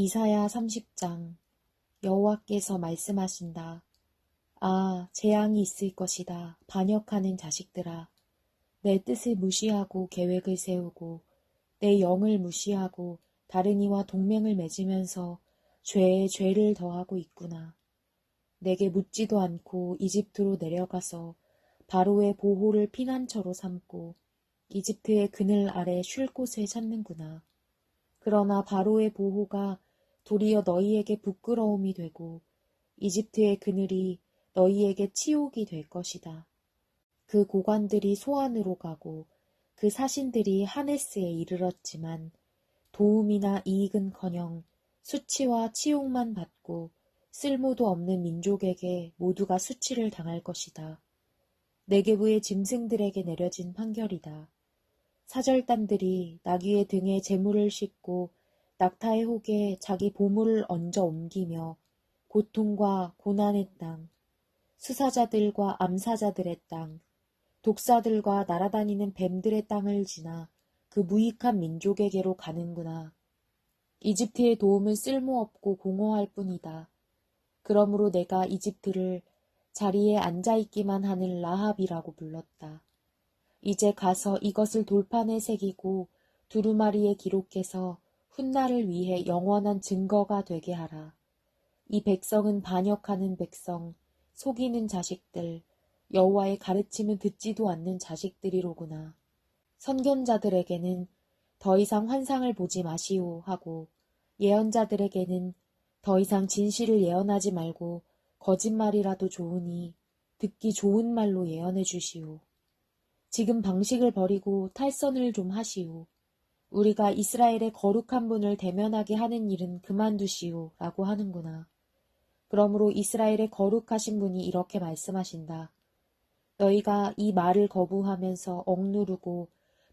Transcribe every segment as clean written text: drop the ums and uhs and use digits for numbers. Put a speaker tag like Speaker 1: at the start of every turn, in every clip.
Speaker 1: 이사야 30장. 여호와께서 말씀하신다. 아, 재앙이 있을 것이다. 반역하는 자식들아. 내 뜻을 무시하고 계획을 세우고 내 영을 무시하고 다른 이와 동맹을 맺으면서 죄에 죄를 더하고 있구나. 내게 묻지도 않고 이집트로 내려가서 바로의 보호를 피난처로 삼고 이집트의 그늘 아래 쉴 곳을 찾는구나. 그러나 바로의 보호가 도리어 너희에게 부끄러움이 되고 이집트의 그늘이 너희에게 치욕이 될 것이다. 그 고관들이 소안으로 가고 그 사신들이 하네스에 이르렀지만 도움이나 이익은커녕 수치와 치욕만 받고 쓸모도 없는 민족에게 모두가 수치를 당할 것이다. 네게부의 짐승들에게 내려진 판결이다. 사절단들이 나귀의 등에 재물을 싣고 낙타의 혹에 자기 보물을 얹어 옮기며 고통과 고난의 땅, 수사자들과 암사자들의 땅, 독사들과 날아다니는 뱀들의 땅을 지나 그 무익한 민족에게로 가는구나. 이집트의 도움은 쓸모없고 공허할 뿐이다. 그러므로 내가 이집트를 자리에 앉아있기만 하는 라합이라고 불렀다. 이제 가서 이것을 돌판에 새기고 두루마리에 기록해서 훗날을 위해 영원한 증거가 되게 하라. 이 백성은 반역하는 백성, 속이는 자식들, 여호와의 가르침은 듣지도 않는 자식들이로구나. 선견자들에게는 더 이상 환상을 보지 마시오 하고 예언자들에게는 더 이상 진실을 예언하지 말고 거짓말이라도 좋으니 듣기 좋은 말로 예언해 주시오. 지금 방식을 버리고 탈선을 좀 하시오. 우리가 이스라엘의 거룩한 분을 대면하게 하는 일은 그만두시오 라고 하는구나. 그러므로 이스라엘의 거룩하신 분이 이렇게 말씀하신다. 너희가 이 말을 거부하면서 억누르고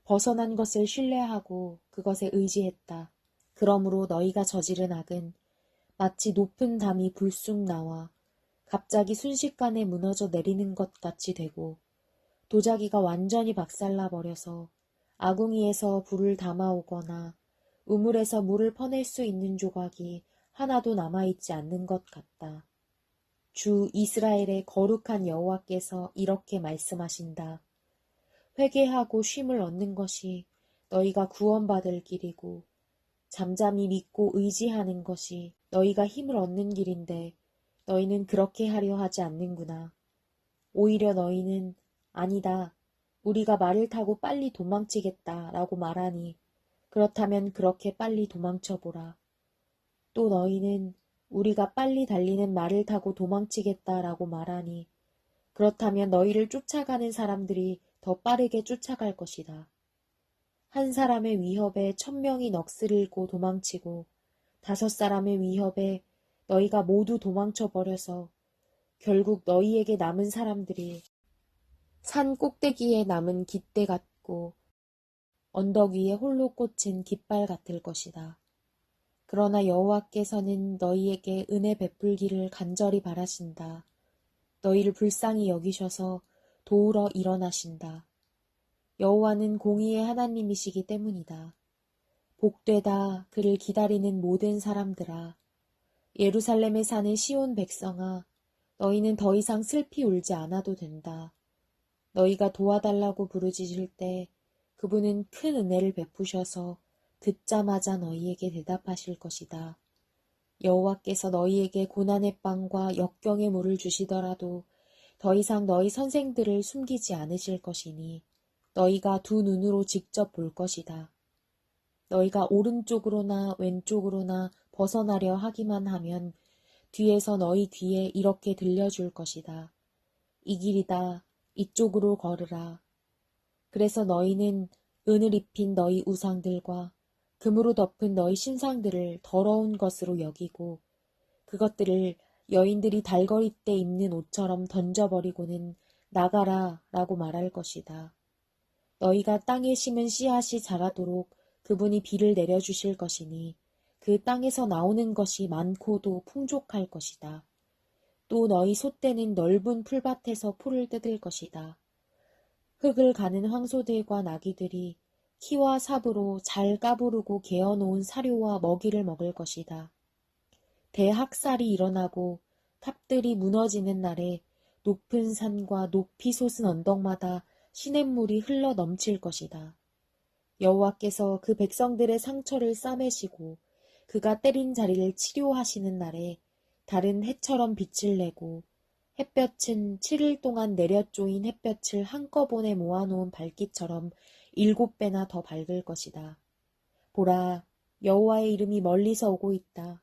Speaker 1: 벗어난 것을 신뢰하고 그것에 의지했다. 그러므로 너희가 저지른 악은 마치 높은 담이 불쑥 나와 갑자기 순식간에 무너져 내리는 것 같이 되고 도자기가 완전히 박살나 버려서 아궁이에서 불을 담아오거나 우물에서 물을 퍼낼 수 있는 조각이 하나도 남아있지 않는 것 같다. 주 이스라엘의 거룩한 여호와께서 이렇게 말씀하신다. 회개하고 쉼을 얻는 것이 너희가 구원받을 길이고 잠잠히 믿고 의지하는 것이 너희가 힘을 얻는 길인데 너희는 그렇게 하려 하지 않는구나. 오히려 너희는 아니다. 우리가 말을 타고 빨리 도망치겠다 라고 말하니 그렇다면 그렇게 빨리 도망쳐보라. 또 너희는 우리가 빨리 달리는 말을 타고 도망치겠다 라고 말하니 그렇다면 너희를 쫓아가는 사람들이 더 빠르게 쫓아갈 것이다. 한 사람의 위협에 1000명이 넋을잃고 도망치고 5사람의 위협에 너희가 모두 도망쳐버려서 결국 너희에게 남은 사람들이 산 꼭대기에 남은 깃대 같고 언덕 위에 홀로 꽂힌 깃발 같을 것이다. 그러나 여호와께서는 너희에게 은혜 베풀기를 간절히 바라신다. 너희를 불쌍히 여기셔서 도우러 일어나신다. 여호와는 공의의 하나님이시기 때문이다. 복되다 그를 기다리는 모든 사람들아. 예루살렘에 사는 시온 백성아. 너희는 더 이상 슬피 울지 않아도 된다. 너희가 도와달라고 부르짖을 때 그분은 큰 은혜를 베푸셔서 듣자마자 너희에게 대답하실 것이다. 여호와께서 너희에게 고난의 빵과 역경의 물을 주시더라도 더 이상 너희 선생들을 숨기지 않으실 것이니 너희가 두 눈으로 직접 볼 것이다. 너희가 오른쪽으로나 왼쪽으로나 벗어나려 하기만 하면 뒤에서 너희 귀에 이렇게 들려줄 것이다. 이 길이다. 이쪽으로 걸으라. 그래서 너희는 은을 입힌 너희 우상들과 금으로 덮은 너희 신상들을 더러운 것으로 여기고 그것들을 여인들이 달거리 때 입는 옷처럼 던져버리고는 나가라 라고 말할 것이다. 너희가 땅에 심은 씨앗이 자라도록 그분이 비를 내려주실 것이니 그 땅에서 나오는 것이 많고도 풍족할 것이다. 또 너희 소떼는 넓은 풀밭에서 풀을 뜯을 것이다. 흙을 가는 황소들과 나귀들이 키와 삽으로 잘 까부르고 개어놓은 사료와 먹이를 먹을 것이다. 대학살이 일어나고 탑들이 무너지는 날에 높은 산과 높이 솟은 언덕마다 시냇물이 흘러 넘칠 것이다. 여호와께서 그 백성들의 상처를 싸매시고 그가 때린 자리를 치료하시는 날에 달은 해처럼 빛을 내고 햇볕은 7일 동안 내려쪼인 햇볕을 한꺼번에 모아놓은 밝기처럼 7배나 더 밝을 것이다. 보라, 여호와의 이름이 멀리서 오고 있다.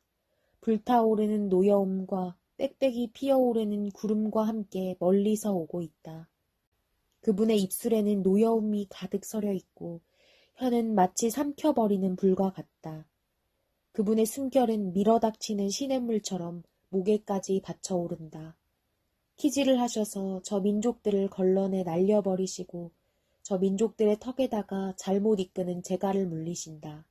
Speaker 1: 불타오르는 노여움과 빽빽이 피어오르는 구름과 함께 멀리서 오고 있다. 그분의 입술에는 노여움이 가득 서려 있고 혀는 마치 삼켜버리는 불과 같다. 그분의 숨결은 밀어닥치는 시냇물처럼 목에까지 받쳐오른다. 키질을 하셔서 저 민족들을 걸러내 날려버리시고 저 민족들의 턱에다가 잘못 이끄는 재갈을 물리신다.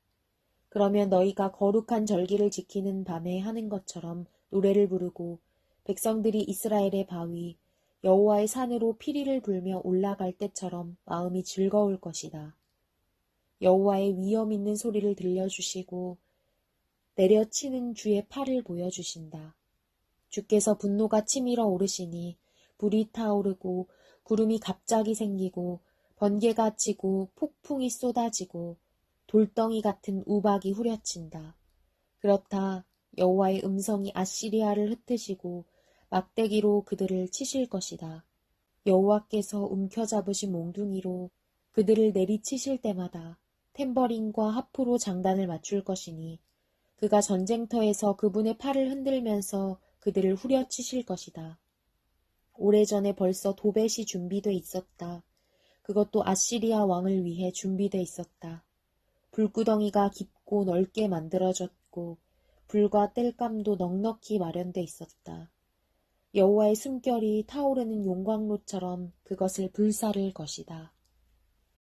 Speaker 1: 그러면 너희가 거룩한 절기를 지키는 밤에 하는 것처럼 노래를 부르고 백성들이 이스라엘의 바위 여호와의 산으로 피리를 불며 올라갈 때처럼 마음이 즐거울 것이다. 여호와의 위엄 있는 소리를 들려주시고 내려치는 주의 팔을 보여주신다. 주께서 분노가 치밀어 오르시니 불이 타오르고 구름이 갑자기 생기고 번개가 치고 폭풍이 쏟아지고 돌덩이 같은 우박이 후려친다. 그렇다. 여호와의 음성이 아시리아를 흩으시고 막대기로 그들을 치실 것이다. 여호와께서 움켜잡으신 몽둥이로 그들을 내리치실 때마다 탬버린과 하프로 장단을 맞출 것이니 그가 전쟁터에서 그분의 팔을 흔들면서 그들을 후려치실 것이다. 오래전에 벌써 도벳이 준비돼 있었다. 그것도 아시리아 왕을 위해 준비돼 있었다. 불구덩이가 깊고 넓게 만들어졌고 불과 땔감도 넉넉히 마련돼 있었다. 여호와의 숨결이 타오르는 용광로처럼 그것을 불사를 것이다.